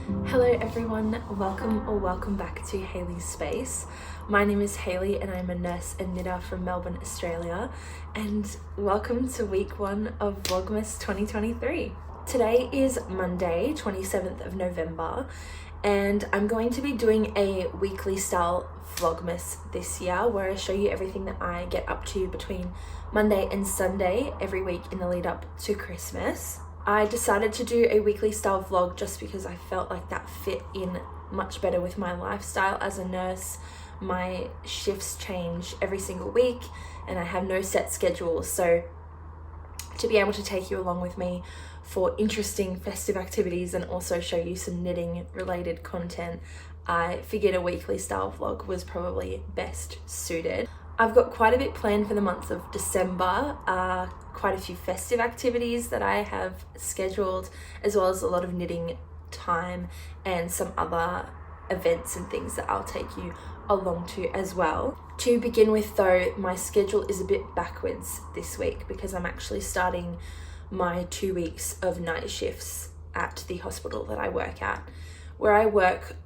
Hello everyone, welcome back to Hayley's Space. My name is Hayley and I'm a nurse and knitter from Melbourne, Australia, and welcome to week 1 of Vlogmas 2023. Today is Monday, 27th of November, and I'm going to be doing a weekly style Vlogmas this year where I show you everything that I get up to between Monday and Sunday every week in the lead up to Christmas. I decided to do a weekly style vlog just because I felt like that fit in much better with my lifestyle as a nurse. My shifts change every single week and I have no set schedule, so to be able to take you along with me for interesting festive activities and also show you some knitting related content, I figured a weekly style vlog was probably best suited. I've got quite a bit planned for the month of December, quite a few festive activities that I have scheduled, as well as a lot of knitting time and some other events and things that I'll take you along to as well. To begin with though, my schedule is a bit backwards this week because I'm actually starting my 2 weeks of night shifts at the hospital that I work at. Where I work,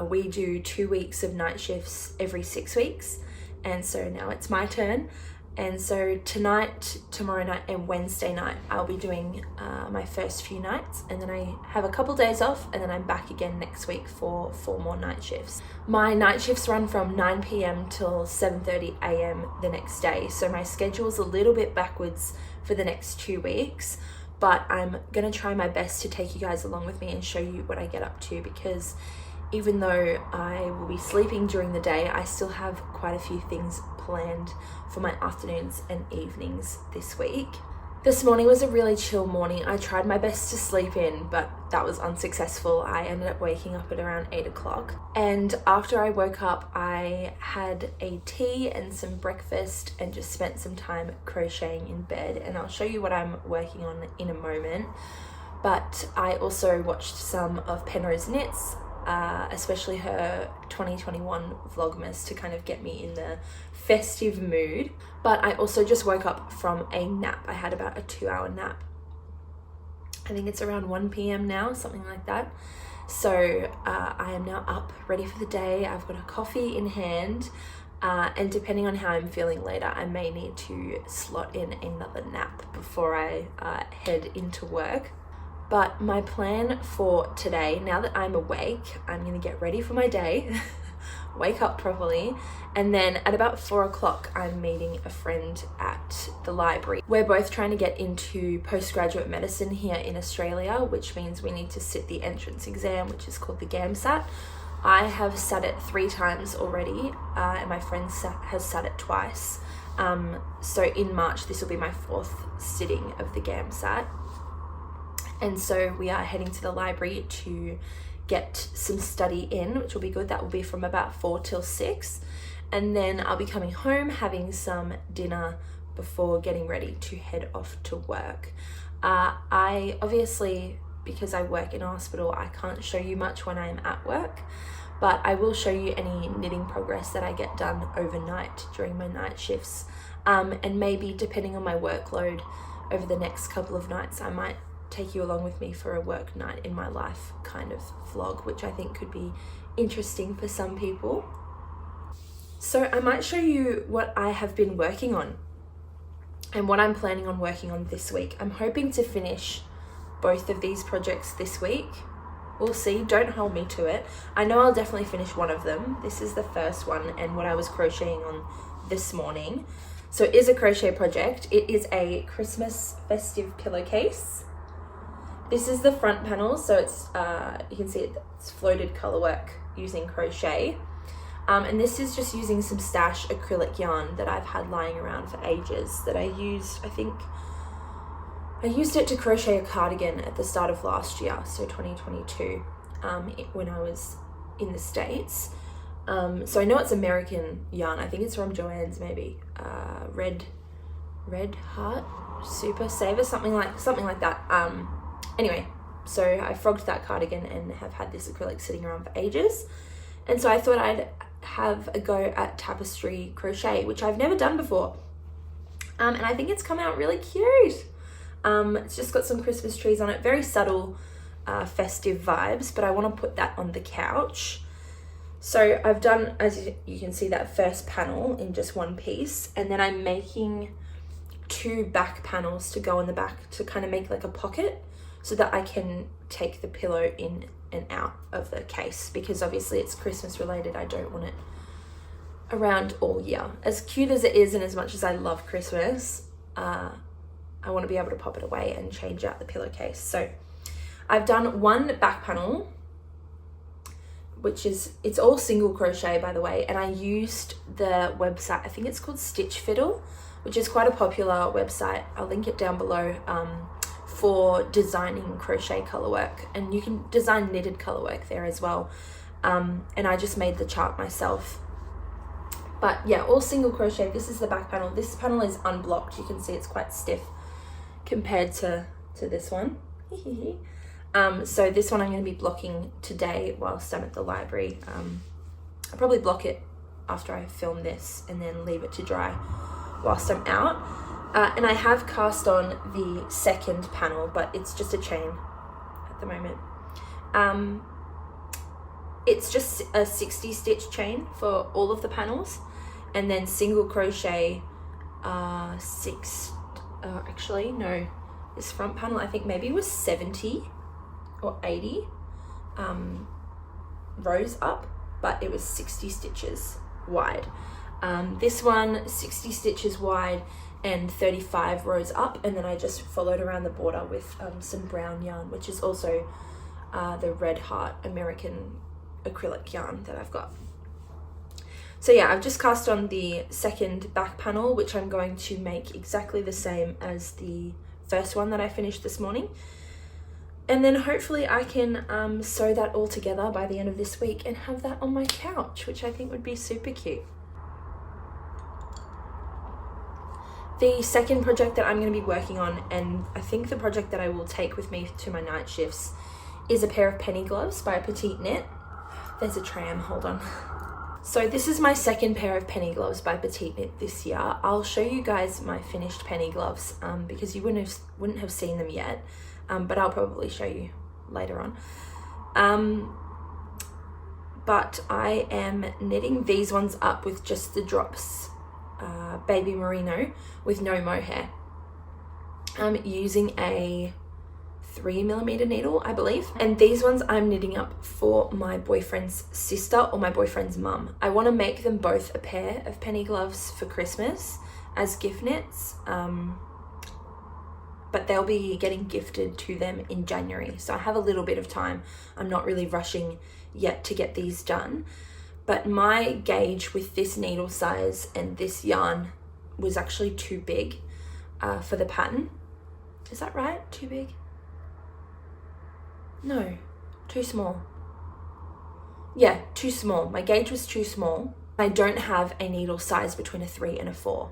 we do 2 weeks of night shifts every 6 weeks. And so now it's my turn, and so tonight, tomorrow night and Wednesday night I'll be doing my first few nights, and then I have a couple days off and then I'm back again next week for 4 more night shifts. My night shifts run from 9 p.m. till 7:30 a.m. the next day, so my schedule's a little bit backwards for the next 2 weeks, but I'm gonna try my best to take you guys along with me and show you what I get up to, because even though I will be sleeping during the day, I still have quite a few things planned for my afternoons and evenings this week. This morning was a really chill morning. I tried my best to sleep in, but that was unsuccessful. I ended up waking up at around 8 o'clock. And after I woke up, I had a tea and some breakfast and just spent some time crocheting in bed. And I'll show you what I'm working on in a moment. But I also watched some of Penrose Knits, especially her 2021 vlogmas, to kind of get me in the festive mood. But I also just woke up from a nap. I had about a 2-hour nap. I think it's around 1 p.m. now, something like that. So I am now up, ready for the day. I've got a coffee in hand, and depending on how I'm feeling later, I may need to slot in another nap before I head into work. But my plan for today, now that I'm awake, I'm gonna get ready for my day, wake up properly, and then at about 4 o'clock, I'm meeting a friend at the library. We're both trying to get into postgraduate medicine here in Australia, which means we need to sit the entrance exam, which is called the GAMSAT. I have sat it 3 times already, and my friend has sat it twice. So in March, this will be my 4th sitting of the GAMSAT. And so we are heading to the library to get some study in, which will be good. That will be from about 4 till 6. And then I'll be coming home, having some dinner before getting ready to head off to work. I obviously, because I work in a hospital, I can't show you much when I'm at work, but I will show you any knitting progress that I get done overnight during my night shifts. And maybe depending on my workload over the next couple of nights, I might take you along with me for a work night in my life kind of vlog, which I think could be interesting for some people. So I might show you what I have been working on and what I'm planning on working on this week. I'm hoping to finish both of these projects this week. We'll see, don't hold me to it. I know I'll definitely finish one of them. This is the first one and what I was crocheting on this morning. So it is a crochet project. It is a Christmas festive pillowcase. This is the front panel, so it's you can see it's floated colorwork using crochet. And this is just using some stash acrylic yarn that I've had lying around for ages that I used, I think, I used it to crochet a cardigan at the start of last year, so 2022, when I was in the States. So I know it's American yarn. I think it's from Joann's maybe. Red Heart, Super Saver, something like that. Anyway, so I frogged that cardigan and have had this acrylic sitting around for ages. And so I thought I'd have a go at tapestry crochet, which I've never done before. And I think it's come out really cute. It's just got some Christmas trees on it, very subtle festive vibes, but I want to put that on the couch. So I've done, as you can see, that first panel in just one piece, and then I'm making 2 back panels to go on the back to kind of make like a pocket so that I can take the pillow in and out of the case, because obviously it's Christmas related. I don't want it around all year. As cute as it is and as much as I love Christmas, I want to be able to pop it away and change out the pillowcase. So I've done 1 back panel, which is, it's all single crochet by the way, and I used the website, I think it's called Stitch Fiddle, which is quite a popular website. I'll link it down below, for designing crochet colorwork, and you can design knitted colorwork there as well. And I just made the chart myself. But yeah, all single crochet. This is the back panel. This panel is unblocked. You can see it's quite stiff compared to this one. So this one I'm going to be blocking today whilst I'm at the library. I'll probably block it after I film this and then leave it to dry whilst I'm out. And I have cast on the second panel, but it's just a chain at the moment. It's just a 60 stitch chain for all of the panels, and then single crochet actually no, this front panel I think maybe was 70 or 80 rows up, but it was 60 stitches wide. This one 60 stitches wide and 35 rows up, and then I just followed around the border with some brown yarn, which is also the Red Heart American acrylic yarn that I've got. So yeah, I've just cast on the second back panel, which I'm going to make exactly the same as the first one that I finished this morning, and then hopefully I can sew that all together by the end of this week and have that on my couch, which I think would be super cute. The second project that I'm going to be working on, and I think the project that I will take with me to my night shifts, is a pair of penny gloves by PetiteKnit. There's a tram, hold on. So this is my second pair of penny gloves by PetiteKnit this year. I'll show you guys my finished penny gloves because you wouldn't have seen them yet, but I'll probably show you later on. But I am knitting these ones up with just the drops baby merino with no mohair. I'm using a 3mm needle, I believe, and these ones I'm knitting up for my boyfriend's sister or my boyfriend's mum. I want to make them both a pair of penny gloves for Christmas as gift knits, but they'll be getting gifted to them in January, so I have a little bit of time. I'm not really rushing yet to get these done. But my gauge with this needle size and this yarn was actually too big for the pattern. Is that right? Too big? No, too small. Yeah, too small. My gauge was too small. I don't have a needle size between a 3 and a 4.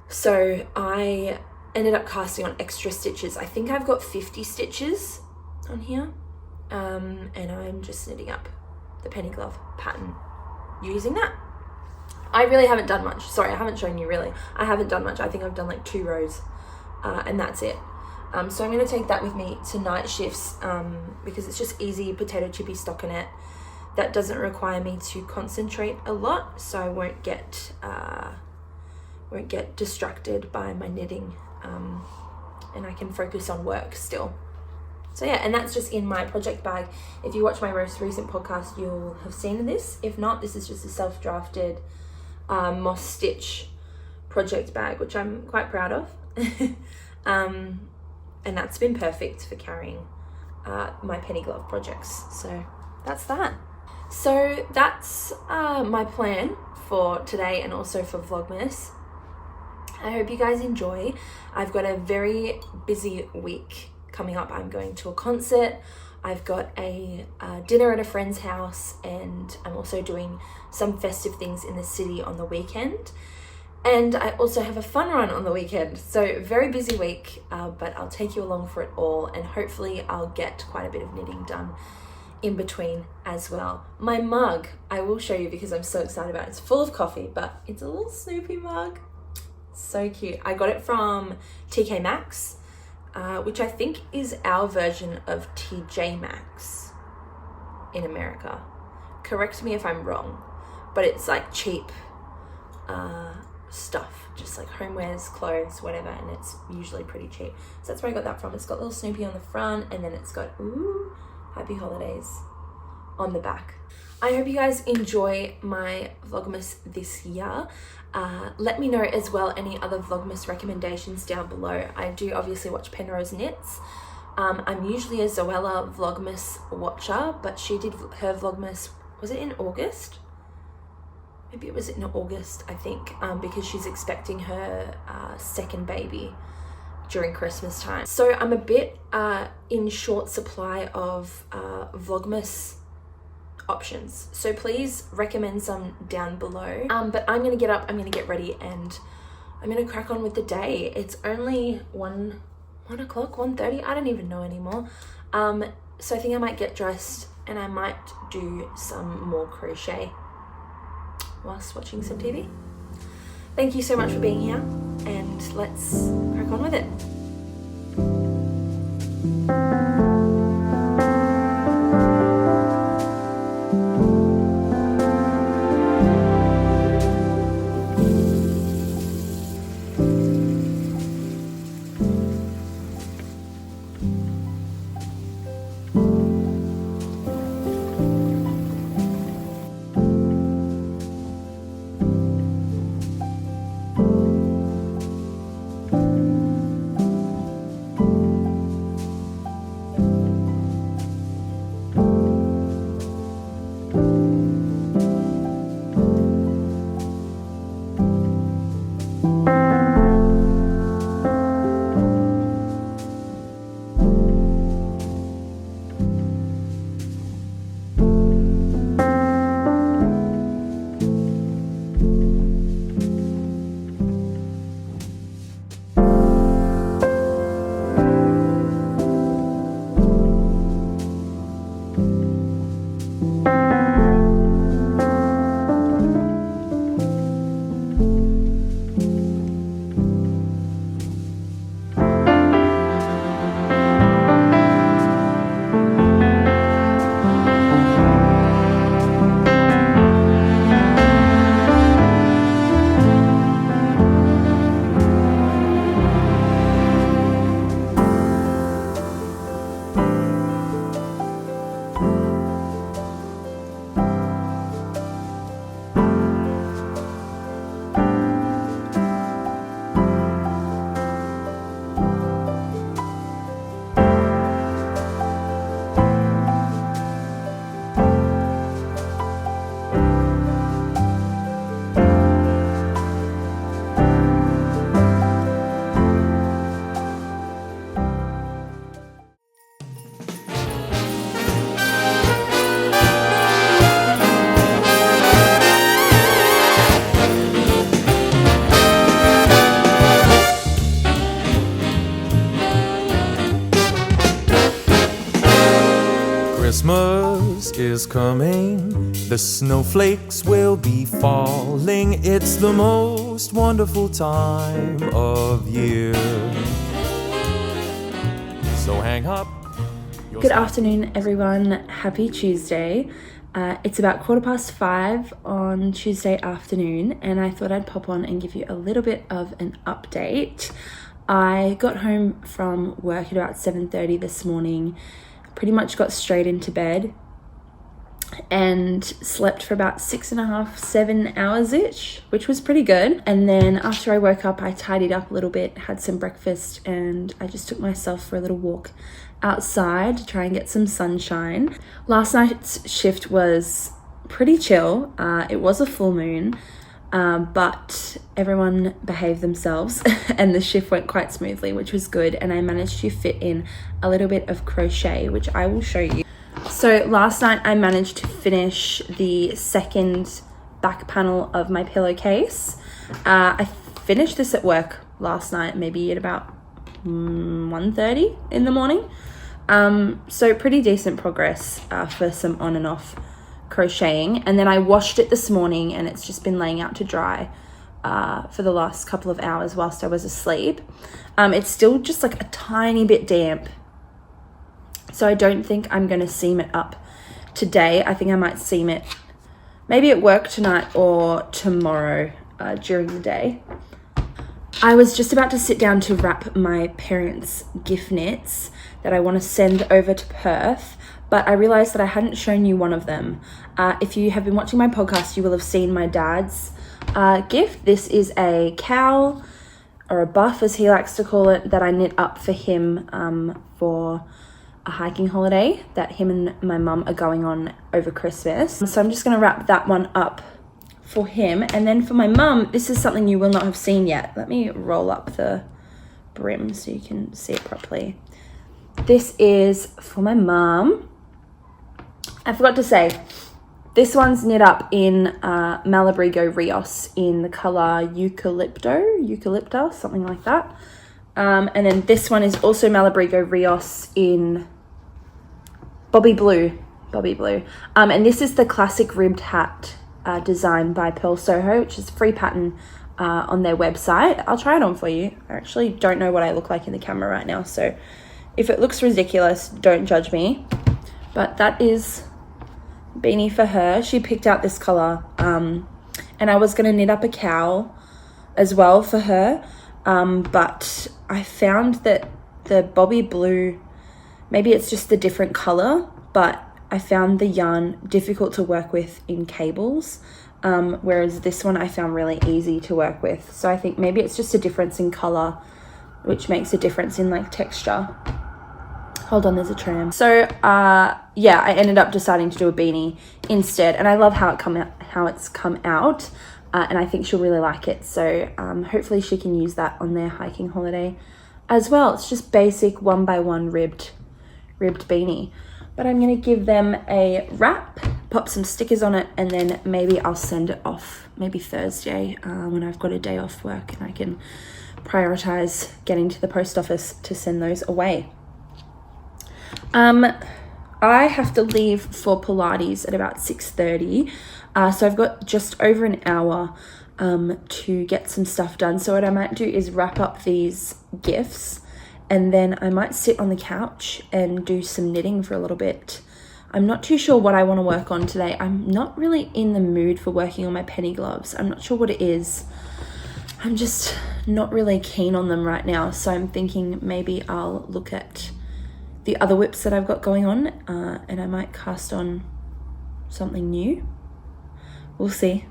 So I ended up casting on extra stitches. I think I've got 50 stitches on here. And I'm just knitting up the penny glove pattern using that. I really haven't done much. Sorry, I haven't shown you really. I haven't done much. I think I've done like 2 rows and that's it. So I'm going to take that with me to night shifts because it's just easy potato chippy stockinette that doesn't require me to concentrate a lot, so I won't get distracted by my knitting and I can focus on work still. So yeah, and that's just in my project bag. If you watch my most recent podcast, you'll have seen this. If not, this is just a self-drafted moss stitch project bag, which I'm quite proud of. And that's been perfect for carrying my penny glove projects. So that's that. So that's my plan for today and also for Vlogmas. I hope you guys enjoy. I've got a very busy week coming up. I'm going to a concert, I've got a dinner at a friend's house, and I'm also doing some festive things in the city on the weekend, and I also have a fun run on the weekend. So very busy week, but I'll take you along for it all, and hopefully I'll get quite a bit of knitting done in between as well. My mug I will show you because I'm so excited about it. It's full of coffee, but it's a little Snoopy mug. So cute. I got it from TK Maxx. which I think is our version of TJ Maxx in America. Correct me if I'm wrong, but it's like cheap stuff, just like homewares, clothes, whatever, and it's usually pretty cheap. So that's where I got that from. It's got little Snoopy on the front, and then it's got ooh, happy holidays on the back. I hope you guys enjoy my Vlogmas this year. Let me know as well any other Vlogmas recommendations down below. I do obviously watch Penrose Knits. I'm usually a Zoella Vlogmas watcher, but she did her Vlogmas, was it in August? Maybe it was in August, I think, because she's expecting her second baby during Christmas time. So I'm a bit in short supply of Vlogmas options. So please recommend some down below. But I'm gonna get up, I'm gonna get ready, and I'm gonna crack on with the day. It's only 1 o'clock, 1:30, I don't even know anymore. So I think I might get dressed and I might do some more crochet whilst watching some TV. Thank you so much for being here, and let's crack on with it. Christmas is coming, the snowflakes will be falling. It's the most wonderful time of year. So hang up. Good afternoon, everyone. Happy Tuesday. It's about 5:15 on Tuesday afternoon, and I thought I'd pop on and give you a little bit of an update. I got home from work at about 7:30 this morning, pretty much got straight into bed and slept for about 6.5, 7 hours-ish, which was pretty good. And then after I woke up, I tidied up a little bit, had some breakfast, and I just took myself for a little walk outside to try and get some sunshine. Last night's shift was pretty chill. It was a full moon, but everyone behaved themselves and the shift went quite smoothly, which was good. And I managed to fit in a little bit of crochet, which I will show you. So last night I managed to finish the second back panel of my pillowcase. I finished this at work last night, maybe at about 1:30 in the morning. So pretty decent progress for some on and off crocheting. And then I washed it this morning and it's just been laying out to dry for the last couple of hours whilst I was asleep. It's still just like a tiny bit damp, so I don't think I'm going to seam it up today. I think I might seam it maybe at work tonight or tomorrow during the day. I was just about to sit down to wrap my parents' gift knits that I want to send over to Perth, but I realized that I hadn't shown you one of them. If you have been watching my podcast, you will have seen my dad's gift. This is a cowl, or a buff as he likes to call it, that I knit up for him for a hiking holiday that him and my mum are going on over Christmas. So I'm just going to wrap that one up for him. And then for my mum, this is something you will not have seen yet. Let me roll up the brim so you can see it properly. This is for my mum. I forgot to say, this one's knit up in Malabrigo Rios in the colour Eucalypta, something like that. And then this one is also Malabrigo Rios in Bobby Blue. And this is the classic ribbed hat designed by Purl Soho, which is a free pattern on their website. I'll try it on for you. I actually don't know what I look like in the camera right now, so if it looks ridiculous, don't judge me. But that is beanie for her. She picked out this color, and I was going to knit up a cowl as well for her, but I found that the Bobby Blue, maybe it's just the different color, but I found the yarn difficult to work with in cables, whereas this one I found really easy to work with. So I think maybe it's just a difference in color, which makes a difference in like texture. Hold on, there's a tram. So yeah, I ended up deciding to do a beanie instead, and I love how it's come out, and I think she'll really like it. So hopefully she can use that on their hiking holiday as well. It's just basic 1x1 ribbed beanie, but I'm gonna give them a wrap, pop some stickers on it, and then maybe I'll send it off maybe Thursday when I've got a day off work and I can prioritize getting to the post office to send those away. I have to leave for Pilates at about 6:30, so I've got just over an hour to get some stuff done. So what I might do is wrap up these gifts, and then I might sit on the couch and do some knitting for a little bit. I'm not too sure what I want to work on today. I'm not really in the mood for working on my penny gloves. I'm not sure what it is. I'm just not really keen on them right now, so I'm thinking maybe I'll look at the other whips that I've got going on, and I might cast on something new. We'll see.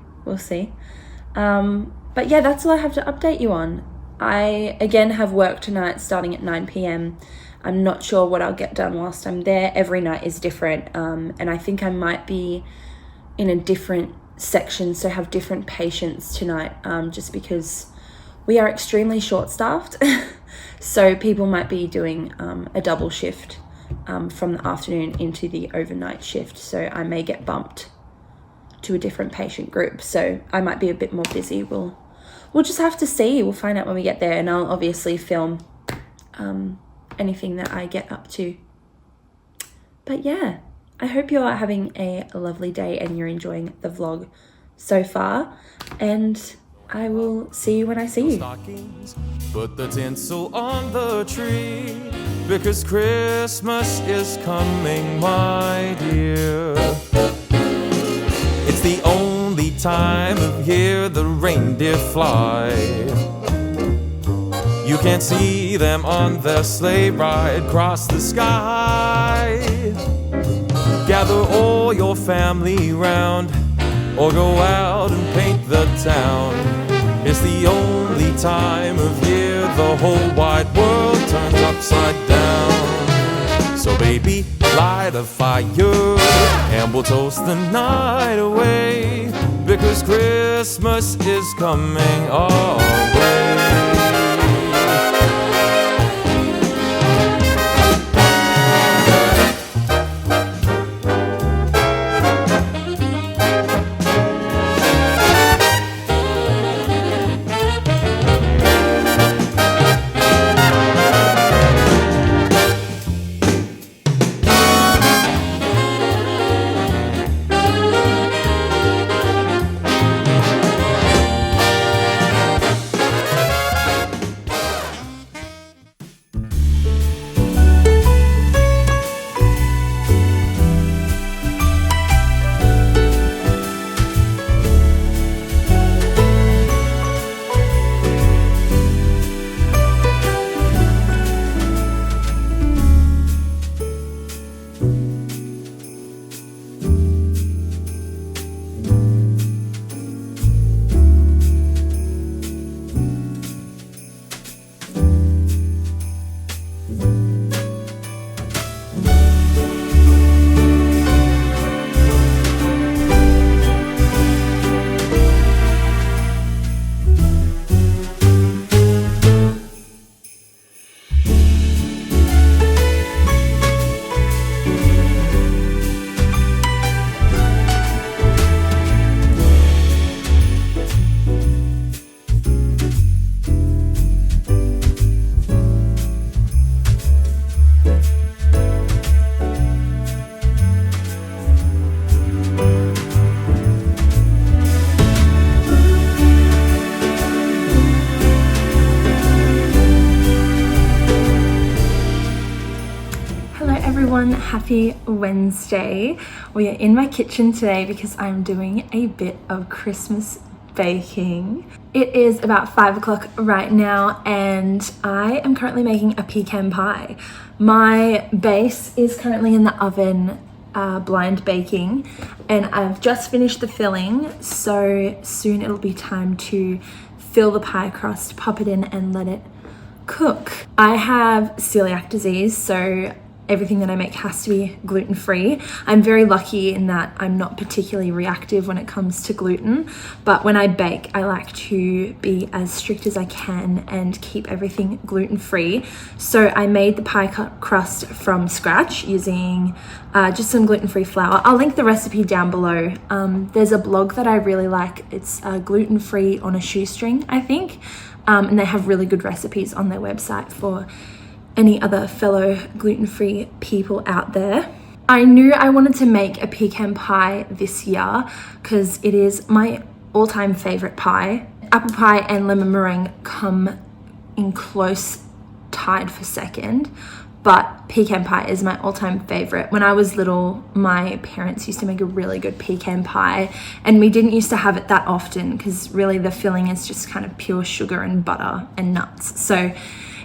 But yeah, that's all I have to update you on. I again have work tonight starting at 9 p.m. I'm not sure what I'll get done whilst I'm there. Every night is different, and I think I might be in a different section, so have different patients tonight, just because we are extremely short-staffed. So people might be doing a double shift from the afternoon into the overnight shift. So I may get bumped to a different patient group. So I might be a bit more busy. We'll just have to see. We'll find out when we get there, and I'll obviously film anything that I get up to. But yeah, I hope you're having a lovely day and you're enjoying the vlog so far. And I will see you when I see you. Stockings, put the tinsel on the tree, because Christmas is coming, my dear. It's the only time of year the reindeer fly. You can see them on their sleigh ride across the sky. Gather all your family round, or go out and paint the town. It's the only time of year the whole wide world turns upside down. So baby, light a fire and we'll toast the night away, because Christmas is coming our way. Happy Wednesday. We are in my kitchen today because I'm doing a bit of Christmas baking. It is about 5 o'clock right now and I am currently making a pecan pie. My base is currently in the oven blind baking and I've just finished the filling, so soon it'll be time to fill the pie crust, pop it in and let it cook. I have celiac disease, so everything that I make has to be gluten-free. I'm very lucky in that I'm not particularly reactive when it comes to gluten, but when I bake, I like to be as strict as I can and keep everything gluten-free. So I made the pie crust from scratch using just some gluten-free flour. I'll link the recipe down below. There's a blog that I really like. It's gluten-free on a shoestring, I think, and they have really good recipes on their website for any other fellow gluten-free people out there. I knew I wanted to make a pecan pie this year because it is my all-time favorite pie. Apple pie and lemon meringue come in close tied for second, but pecan pie is my all-time favorite. When I was little, my parents used to make a really good pecan pie and we didn't used to have it that often because really the filling is just kind of pure sugar and butter and nuts. So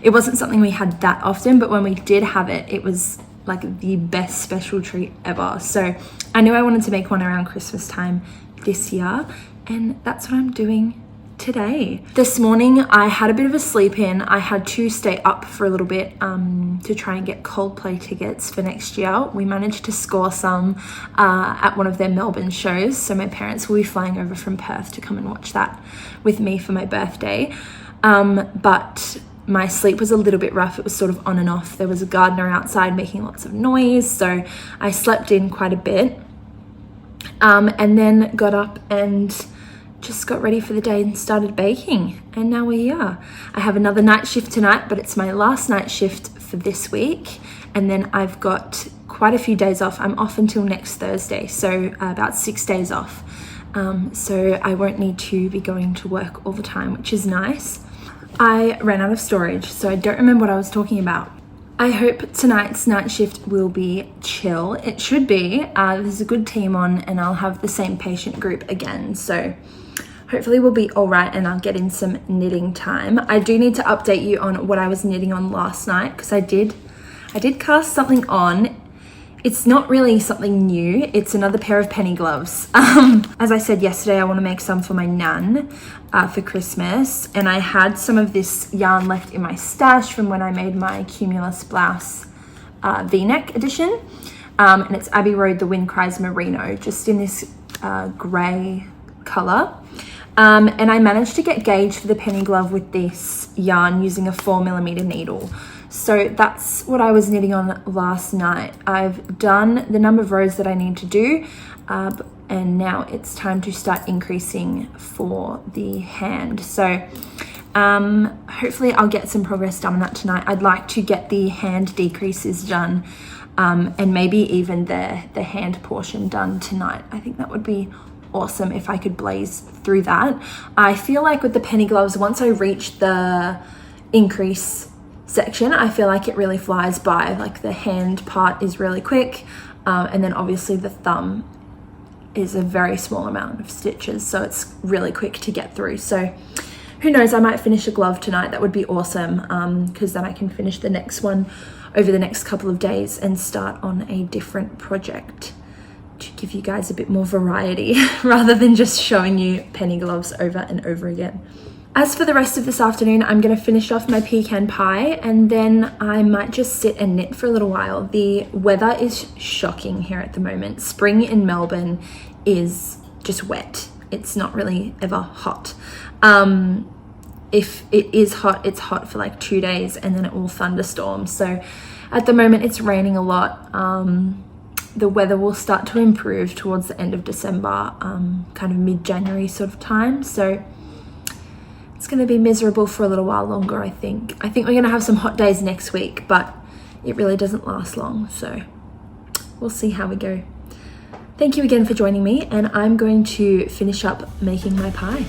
it wasn't something we had that often, but when we did have it, it was like the best special treat ever. So I knew I wanted to make one around Christmas time this year, and that's what I'm doing today. This morning, I had a bit of a sleep in. I had to stay up for a little bit to try and get Coldplay tickets for next year. We managed to score some at one of their Melbourne shows, so my parents will be flying over from Perth to come and watch that with me for my birthday. But my sleep was a little bit rough. It was sort of on and off. There was a gardener outside making lots of noise, so I slept in quite a bit. And then got up and just got ready for the day and started baking. And now we're here. I have another night shift tonight, but it's my last night shift for this week. And then I've got quite a few days off. I'm off until next Thursday, so about 6 days off. So I won't need to be going to work all the time, which is nice. I ran out of storage, so I don't remember what I was talking about. I hope tonight's night shift will be chill. It should be. There's a good team on and I'll have the same patient group again, so hopefully we'll be all right and I'll get in some knitting time. I do need to update you on what I was knitting on last night because I did cast something on. It's not really something new. It's another pair of penny gloves. As I said yesterday, I want to make some for my nan for Christmas. And I had some of this yarn left in my stash from when I made my Cumulus blouse V-neck edition. And it's Abbey Road The Wind Cries Merino, just in this grey colour. And I managed to get gauge for the penny glove with this yarn using a 4mm needle. So that's what I was knitting on last night. I've done the number of rows that I need to do, and now it's time to start increasing for the hand. So hopefully I'll get some progress done on that tonight. I'd like to get the hand decreases done, and maybe even the hand portion done tonight. I think that would be awesome if I could blaze through that. I feel like with the penny gloves, once I reach the increase section, I feel like it really flies by. Like the hand part is really quick, and then obviously the thumb is a very small amount of stitches, so it's really quick to get through. So who knows, I might finish a glove tonight. That would be awesome, because then I can finish the next one over the next couple of days and start on a different project to give you guys a bit more variety rather than just showing you penny gloves over and over again. As for the rest of this afternoon, I'm going to finish off my pecan pie and then I might just sit and knit for a little while. The weather is shocking here at the moment. Spring in Melbourne is just wet. It's not really ever hot. If it is hot, it's hot for like 2 days and then it will thunderstorm. So at the moment it's raining a lot. The weather will start to improve towards the end of December, kind of mid-January sort of time. So it's going to be miserable for a little while longer, I think. I think we're going to have some hot days next week, but it really doesn't last long. So we'll see how we go. Thank you again for joining me, and I'm going to finish up making my pie.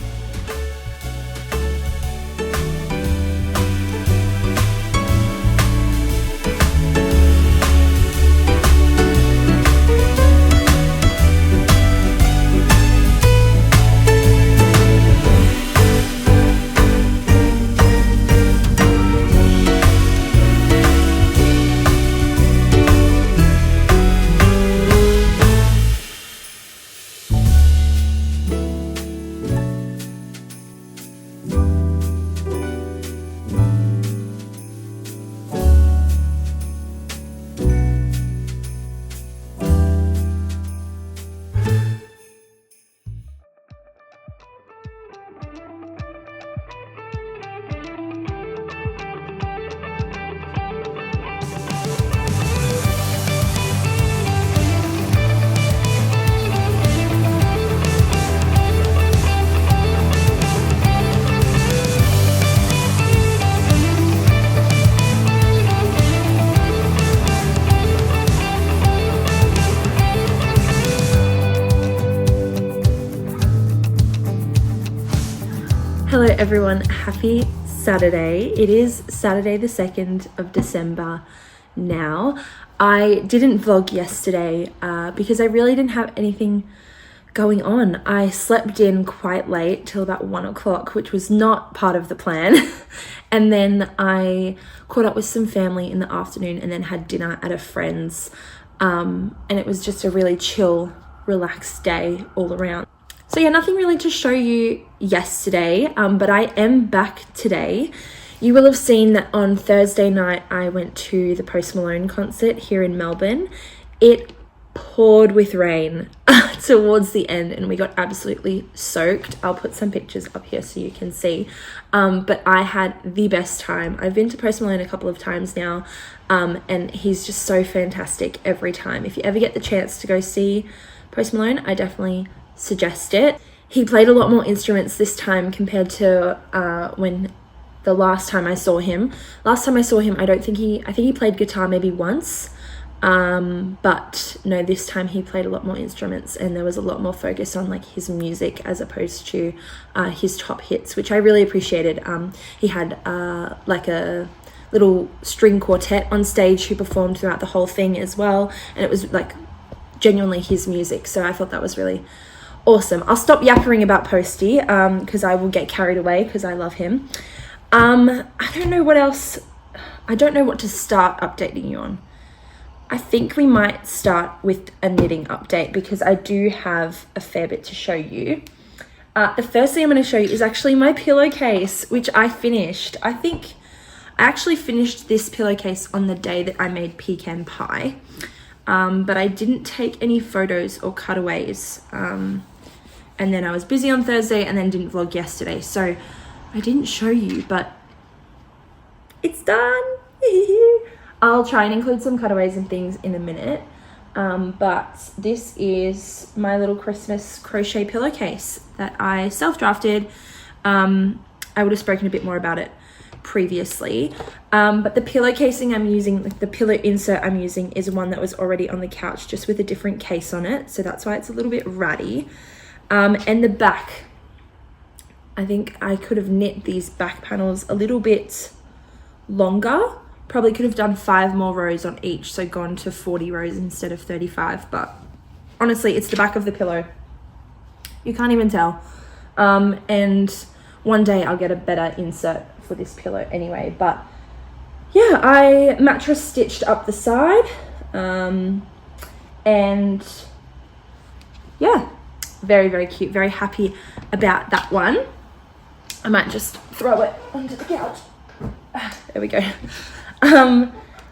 Hello everyone, happy Saturday. It is Saturday the 2nd of December now. I didn't vlog yesterday because I really didn't have anything going on. I slept in quite late till about 1 o'clock, which was not part of the plan. And then I caught up with some family in the afternoon and then had dinner at a friend's. And it was just a really chill, relaxed day all around. So yeah, nothing really to show you yesterday, but I am back today. You will have seen that on Thursday night I went to the Post Malone concert here in Melbourne. It poured with rain towards the end and we got absolutely soaked. I'll put some pictures up here so you can see. But I had the best time. I've been to Post Malone a couple of times now, and he's just so fantastic every time. If you ever get the chance to go see Post Malone, I definitely suggest it. He played a lot more instruments this time compared to when the last time I saw him. Last time I saw him, I think he played guitar maybe once. But no, this time he played a lot more instruments and there was a lot more focus on like his music as opposed to his top hits, which I really appreciated. He had like a little string quartet on stage who performed throughout the whole thing as well, and it was like genuinely his music, so I thought that was really awesome. I'll stop yappering about Posty because I will get carried away because I love him. I don't know what else. I don't know what to start updating you on. I think we might start with a knitting update because I do have a fair bit to show you. The first thing I'm going to show you is actually my pillowcase, which I finished. I think I actually finished this pillowcase on the day that I made pecan pie, but I didn't take any photos or cutaways. And then I was busy on Thursday and then didn't vlog yesterday, so I didn't show you, but it's done. I'll try and include some cutaways and things in a minute, but this is my little Christmas crochet pillowcase that I self-drafted. I would have spoken a bit more about it previously, but the pillow casing I'm using, like the pillow insert I'm using, is one that was already on the couch just with a different case on it, so that's why it's a little bit ratty. And the back, I think I could have knit these back panels a little bit longer. Probably could have done 5 more rows on each, so gone to 40 rows instead of 35, but honestly, it's the back of the pillow. You can't even tell. And one day I'll get a better insert for this pillow anyway, but yeah, I mattress stitched up the side, and yeah, very, very cute. Very happy about that one. I might just throw it onto the couch. There we go.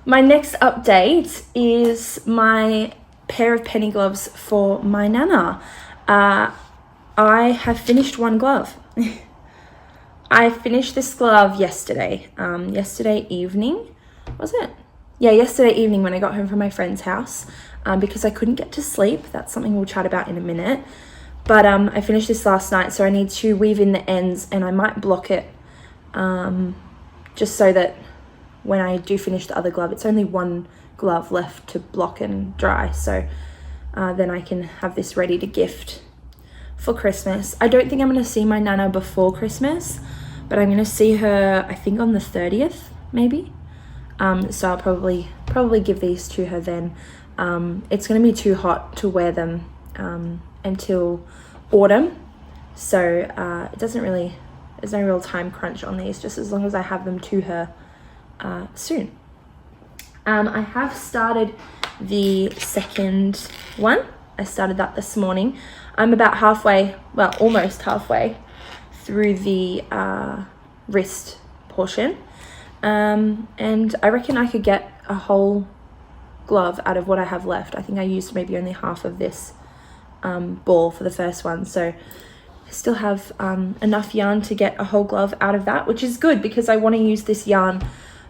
My next update is my pair of penny gloves for my Nana. I have finished one glove. I finished this glove yesterday. Yesterday evening, was it? Yeah, yesterday evening when I got home from my friend's house, because I couldn't get to sleep. That's something we'll chat about in a minute. But I finished this last night, so I need to weave in the ends and I might block it, just so that when I do finish the other glove, it's only one glove left to block and dry, so then I can have this ready to gift for Christmas. I don't think I'm going to see my Nana before Christmas, but I'm going to see her, I think, on the 30th maybe. So I'll probably give these to her then. It's going to be too hot to wear them until autumn, so there's no real time crunch on these, just as long as I have them to her soon. I have started the second one. I started that this morning. I'm about halfway, well, almost halfway through the wrist portion, and I reckon I could get a whole glove out of what I have left. I think I used maybe only half of this ball for the first one, so I still have enough yarn to get a whole glove out of that, which is good because I want to use this yarn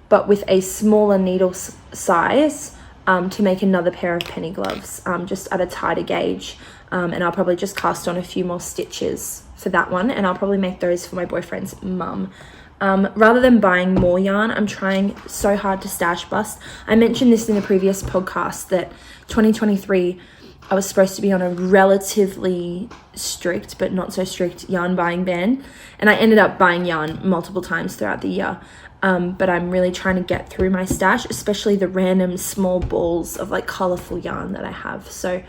but with a smaller needle size to make another pair of penny gloves, just at a tighter gauge, and I'll probably just cast on a few more stitches for that one, and I'll probably make those for my boyfriend's mum. Rather than buying more yarn, I'm trying so hard to stash bust. I mentioned this in the previous podcast that 2023 I was supposed to be on a relatively strict but not so strict yarn buying ban, and I ended up buying yarn multiple times throughout the year. But I'm really trying to get through my stash, especially the random small balls of like colorful yarn that I have. So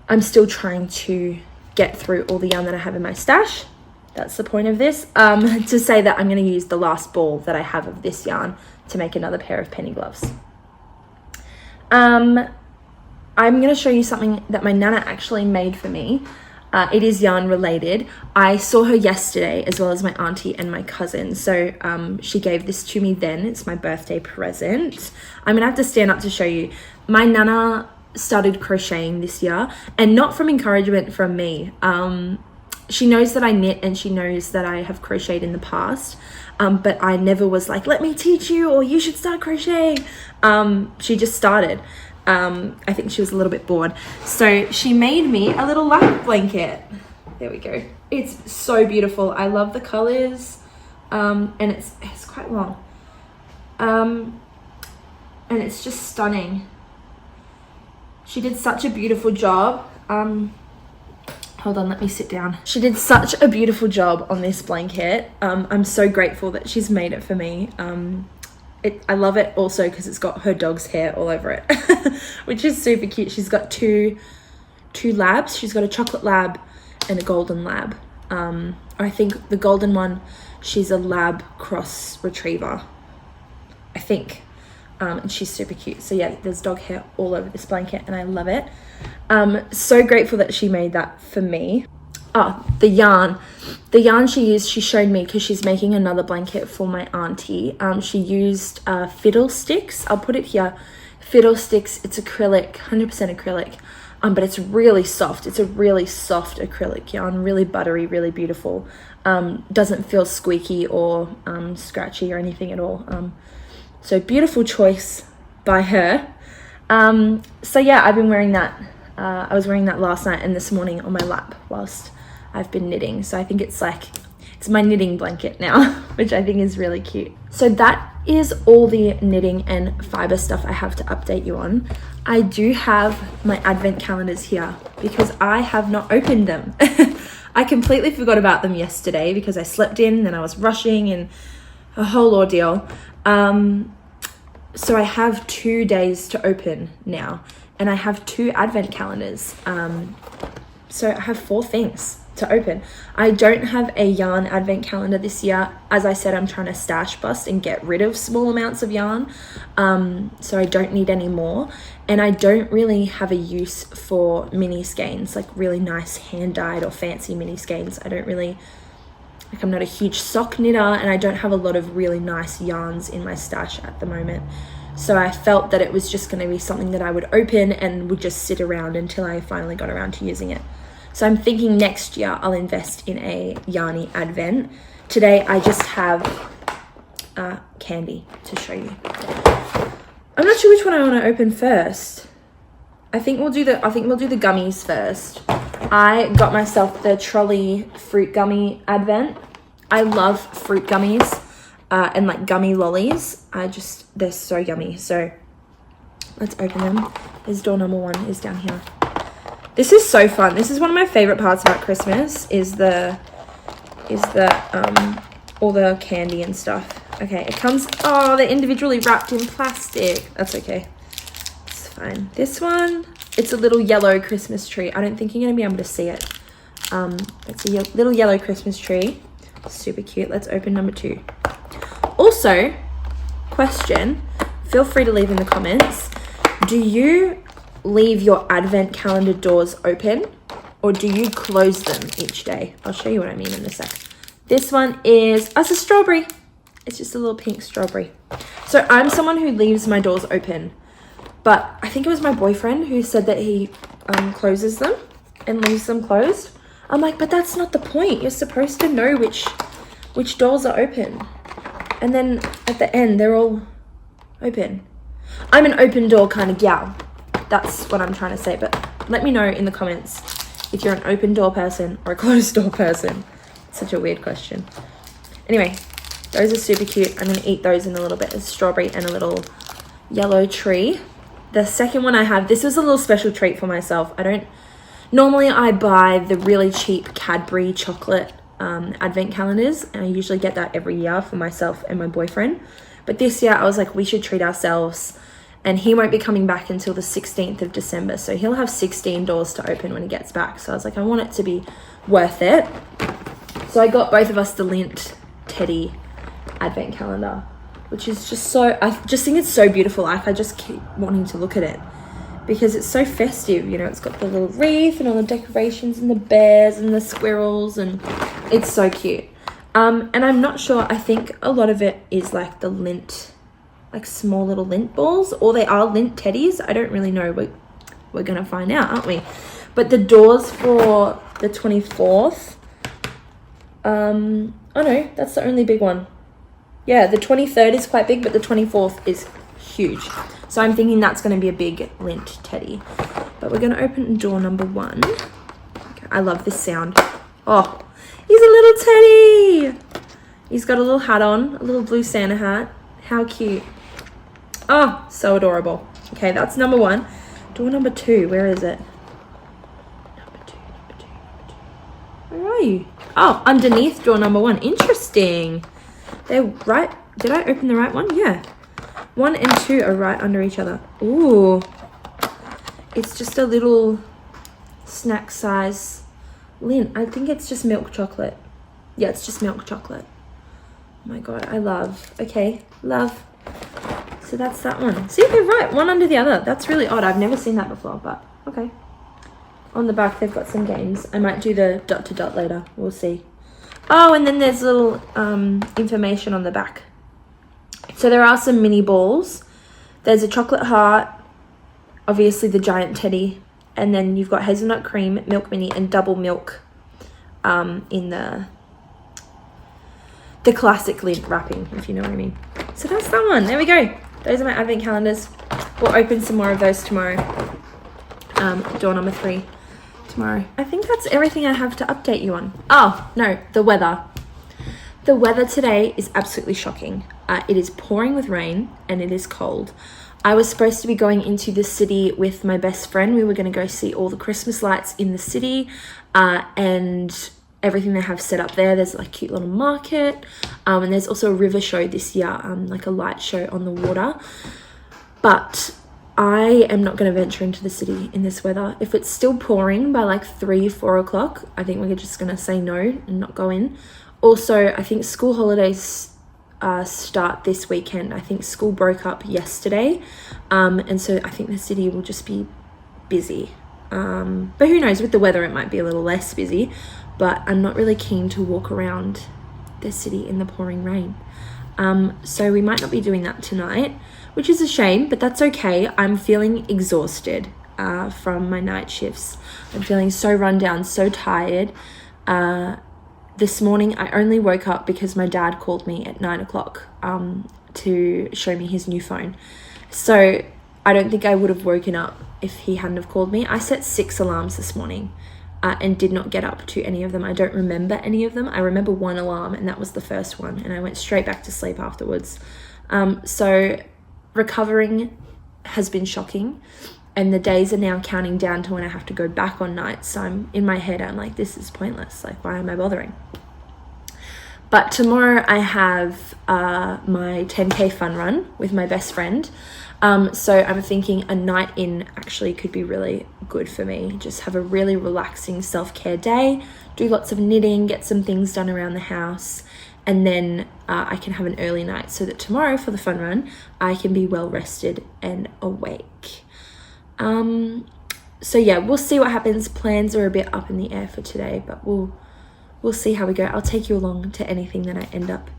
I'm still trying to get through all the yarn that I have in my stash. That's the point of this, to say that I'm going to use the last ball that I have of this yarn to make another pair of penny gloves. I'm going to show you something that my nana actually made for me. It is yarn related. I saw her yesterday, as well as my auntie and my cousin. So she gave this to me then. It's my birthday present. I'm going to have to stand up to show you. My nana started crocheting this year, and not from encouragement from me. She knows that I knit, and she knows that I have crocheted in the past. But I never was like, let me teach you, or you should start crocheting. She just started. I think she was a little bit bored. So she made me a little lap blanket. There we go. It's so beautiful. I love the colors. And it's quite long. And it's just stunning. She did such a beautiful job. Hold on, let me sit down. She did such a beautiful job on this blanket. I'm so grateful that she's made it for me. I love it also because it's got her dog's hair all over it, which is super cute. She's got two labs. She's got a chocolate lab and a golden lab. I think the golden one, she's a lab cross retriever, I think. And she's super cute. So yeah, there's dog hair all over this blanket and I love it. So grateful that she made that for me. The yarn she used, she showed me because she's making another blanket for my auntie. She used fiddlesticks. I'll put it here. Fiddlesticks, it's acrylic, 100% acrylic, but it's really soft. It's a really soft acrylic yarn, really buttery, really beautiful. Doesn't feel squeaky or scratchy or anything at all. So beautiful choice by her. So yeah, I've been wearing that. I was wearing that last night and this morning on my lap whilst I've been knitting. So I think it's my knitting blanket now, which I think is really cute. So that is all the knitting and fiber stuff I have to update you on. I do have my advent calendars here because I have not opened them. I completely forgot about them yesterday because I slept in and I was rushing and a whole ordeal. So I have 2 days to open now, and I have 2 advent calendars. So I have 4 things to open. I don't have a yarn advent calendar this year. As I said, I'm trying to stash bust and get rid of small amounts of yarn. So I don't need any more. And I don't really have a use for mini skeins, like really nice hand dyed or fancy mini skeins. I'm not a huge sock knitter, and I don't have a lot of really nice yarns in my stash at the moment. So I felt that it was just going to be something that I would open and would just sit around until I finally got around to using it. So I'm thinking next year I'll invest in a yarny advent. Today I just have candy to show you. I'm not sure which one I want to open first. I think we'll do the gummies first. I got myself the trolley fruit gummy advent. I love fruit gummies and like gummy lollies. They're so yummy. So let's open them. This door number 1 is down here. This is so fun. This is one of my favorite parts about Christmas is the all the candy and stuff. Okay, it comes, they're individually wrapped in plastic. That's okay. It's fine. This one, it's a little yellow Christmas tree. I don't think you're going to be able to see it. It's a little yellow Christmas tree. Super cute. Let's open number 2. Also, question, feel free to leave in the comments. Do you leave your advent calendar doors open or do you close them each day? I'll show you what I mean in a sec. This one is, it's a strawberry. It's just a little pink strawberry. So I'm someone who leaves my doors open, but I think it was my boyfriend who said that he closes them and leaves them closed. I'm like, but that's not the point. You're supposed to know which doors are open. And then at the end, they're all open. I'm an open door kind of gal. That's what I'm trying to say. But let me know in the comments if you're an open door person or a closed door person. It's such a weird question. Anyway, those are super cute. I'm going to eat those in a little bit. A strawberry and a little yellow tree. The second one I have, this was a little special treat for myself. Normally I buy the really cheap Cadbury chocolate advent calendars, and I usually get that every year for myself and my boyfriend. But this year I was like, we should treat ourselves, and he won't be coming back until the 16th of December. So he'll have 16 doors to open when he gets back. So I was like, I want it to be worth it. So I got both of us the Lint Teddy advent calendar, which is just so, I just think it's so beautiful. Like, I just keep wanting to look at it because it's so festive. You know, it's got the little wreath and all the decorations and the bears and the squirrels, and it's so cute. And I'm not sure, I think a lot of it is like the lint, like small little lint balls, or they are lint teddies. I don't really know. We're gonna find out, aren't we? But the doors for the 24th, oh no, that's the only big one. Yeah, the 23rd is quite big, but the 24th is huge. So I'm thinking that's going to be a big lint teddy. But we're going to open door number 1. Okay, I love this sound. Oh, he's a little teddy. He's got a little hat on, a little blue Santa hat. How cute. Oh, so adorable. Okay, that's number 1. Door number 2, where is it? Number two. Where are you? Oh, underneath door number 1. Interesting. They're right. Did I open the right one? Yeah. 1 and 2 are right under each other. Ooh. It's just a little snack size lint. I think it's just milk chocolate. Yeah, it's just milk chocolate. Oh my God, I love. Okay, love. So that's that one. See, they're right, one under the other. That's really odd. I've never seen that before, but okay. On the back, they've got some games. I might do the dot to dot later. We'll see. Oh, and then there's little information on the back. So there are some mini balls. There's a chocolate heart, obviously the giant teddy, and then you've got hazelnut cream, milk mini, and double milk in the classic lint wrapping, if you know what I mean. So that's that one. There we go. Those are my advent calendars. We'll open some more of those tomorrow. Door number 3. Tomorrow. I think that's everything I have to update you on. Oh, no, the weather. The weather today is absolutely shocking. It is pouring with rain and it is cold. I was supposed to be going into the city with my best friend. We were going to go see all the Christmas lights in the city and everything they have set up there. There's like a cute little market and there's also a river show this year, like a light show on the water. But I am not going to venture into the city in this weather. If it's still pouring by like 3-4 o'clock, I think we're just going to say no and not go in. Also, I think school holidays start this weekend. I think school broke up yesterday. And so I think the city will just be busy. But who knows, with the weather, it might be a little less busy. But I'm not really keen to walk around the city in the pouring rain. So we might not be doing that tonight, which is a shame, but that's okay. I'm feeling exhausted from my night shifts. I'm feeling so run down, so tired. This morning, I only woke up because my dad called me at 9 o'clock to show me his new phone. So I don't think I would have woken up if he hadn't have called me. I set 6 alarms this morning and did not get up to any of them. I don't remember any of them. I remember one alarm, and that was the first one, and I went straight back to sleep afterwards. So recovering has been shocking, and the days are now counting down to when I have to go back on nights. So I'm in my head, I'm like, this is pointless. Like, why am I bothering? But tomorrow I have my 10K fun run with my best friend. So I'm thinking a night in actually could be really good for me. Just have a really relaxing self-care day, do lots of knitting, get some things done around the house, and then I can have an early night so that tomorrow for the fun run, I can be well rested and awake. So yeah, we'll see what happens. Plans are a bit up in the air for today, but we'll see how we go. I'll take you along to anything that I end up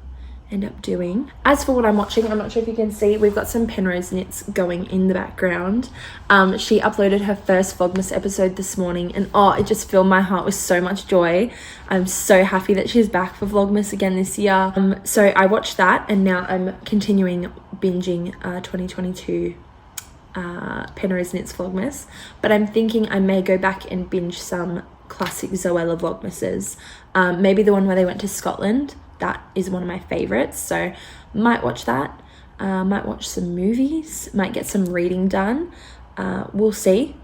doing. As for what I'm watching, I'm not sure if you can see, we've got some Penrose Knits going in the background. She uploaded her first Vlogmas episode this morning, and oh, it just filled my heart with so much joy. I'm so happy that she's back for Vlogmas again this year. So I watched that, and now I'm continuing binging 2022 Penrose Knits Vlogmas, but I'm thinking I may go back and binge some classic Zoella Vlogmases. Maybe the one where they went to Scotland. That is one of my favorites, so might watch that. Might watch some movies, might get some reading done. We'll see.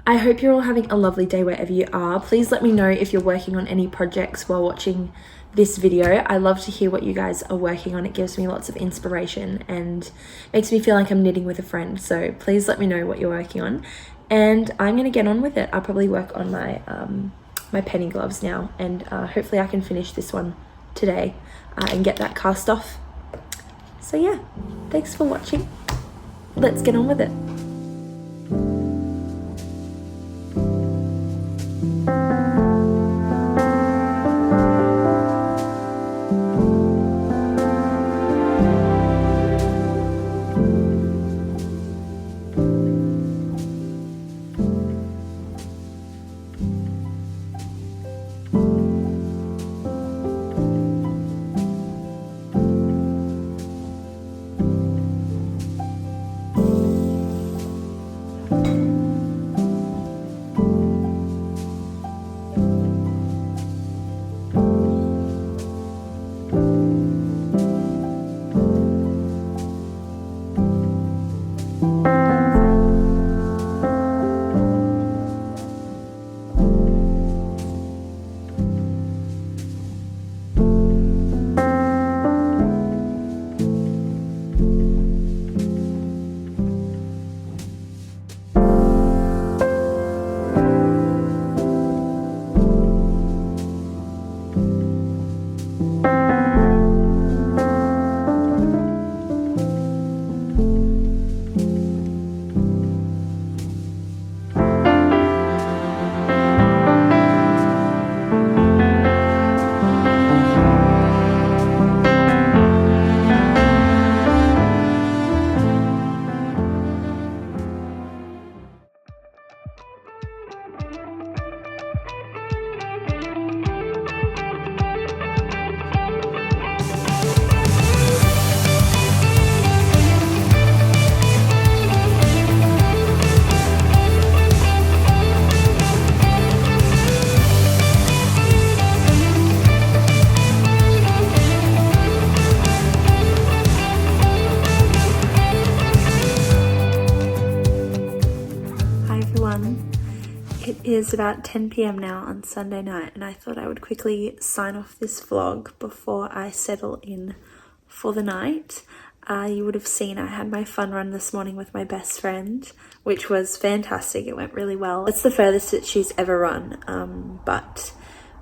I hope you're all having a lovely day wherever you are. Please let me know if you're working on any projects while watching this video. I love to hear what you guys are working on. It gives me lots of inspiration and makes me feel like I'm knitting with a friend. So please let me know what you're working on. And I'm going to get on with it. I'll probably work on my my penny gloves now, and hopefully I can finish this one today and get that cast off. So yeah, thanks for watching. Let's get on with it. It is about 10 p.m. now on Sunday night, and I thought I would quickly sign off this vlog before I settle in for the night. You would have seen I had my fun run this morning with my best friend, which was fantastic. It went really well. It's the furthest that she's ever run, but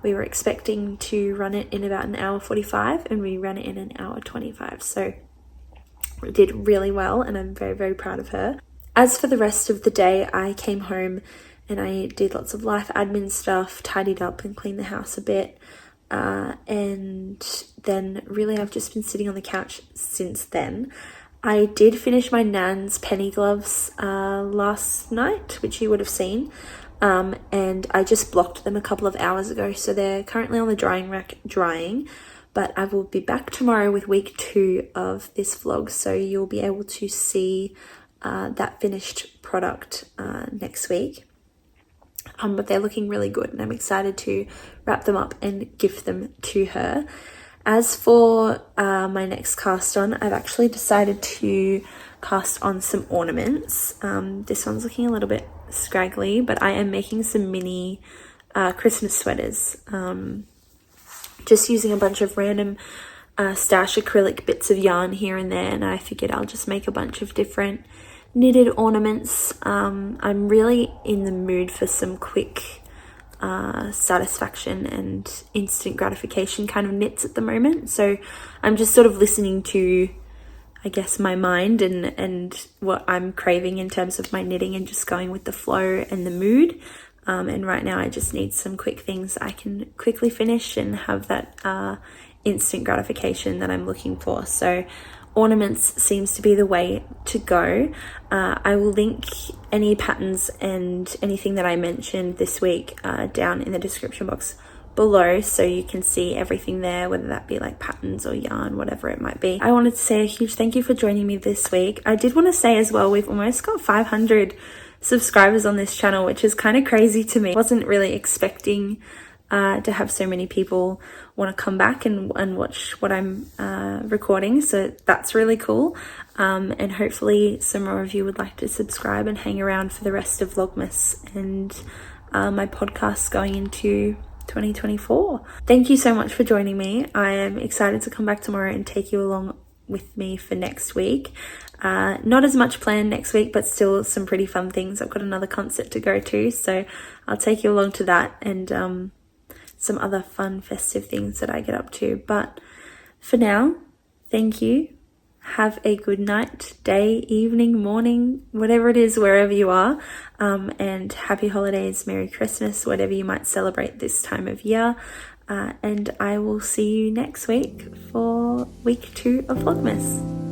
we were expecting to run it in about an hour 45 and we ran it in an hour 25. So we did really well, and I'm very, very proud of her. As for the rest of the day, I came home and I did lots of life admin stuff, tidied up and cleaned the house a bit. And then really I've just been sitting on the couch since then. I did finish my Nan's penny gloves last night, which you would have seen. And I just blocked them a couple of hours ago. So they're currently on the drying rack drying. But I will be back tomorrow with week 2 of this vlog. So you'll be able to see that finished product next week. But they're looking really good, and I'm excited to wrap them up and gift them to her. As for my next cast on, I've actually decided to cast on some ornaments. This one's looking a little bit scraggly, but I am making some mini Christmas sweaters. Just using a bunch of random stash acrylic bits of yarn here and there, and I figured I'll just make a bunch of different knitted ornaments. I'm really in the mood for some quick satisfaction and instant gratification kind of knits at the moment. So I'm just sort of listening to, I guess, my mind and what I'm craving in terms of my knitting, and just going with the flow and the mood. And right now I just need some quick things I can quickly finish and have that instant gratification that I'm looking for. So ornaments seems to be the way to go. I will link any patterns and anything that I mentioned this week down in the description box below, so you can see everything there, whether that be like patterns or yarn, whatever it might be. I wanted to say a huge thank you for joining me this week. I did want to say as well, we've almost got 500 subscribers on this channel, which is kind of crazy to me. I wasn't really expecting to have so many people want to come back and watch what I'm recording, so that's really cool. And hopefully some more of you would like to subscribe and hang around for the rest of Vlogmas and my podcast going into 2024. Thank you so much for joining me. I am excited to come back tomorrow and take you along with me for next week. Not as much planned next week, but still some pretty fun things. I've got another concert to go to, so I'll take you along to that, and some other fun festive things that I get up to. But for now, thank you. Have a good night, day, evening, morning, whatever it is, wherever you are. And happy holidays, Merry Christmas, whatever you might celebrate this time of year. And I will see you next week for week 2 of Vlogmas.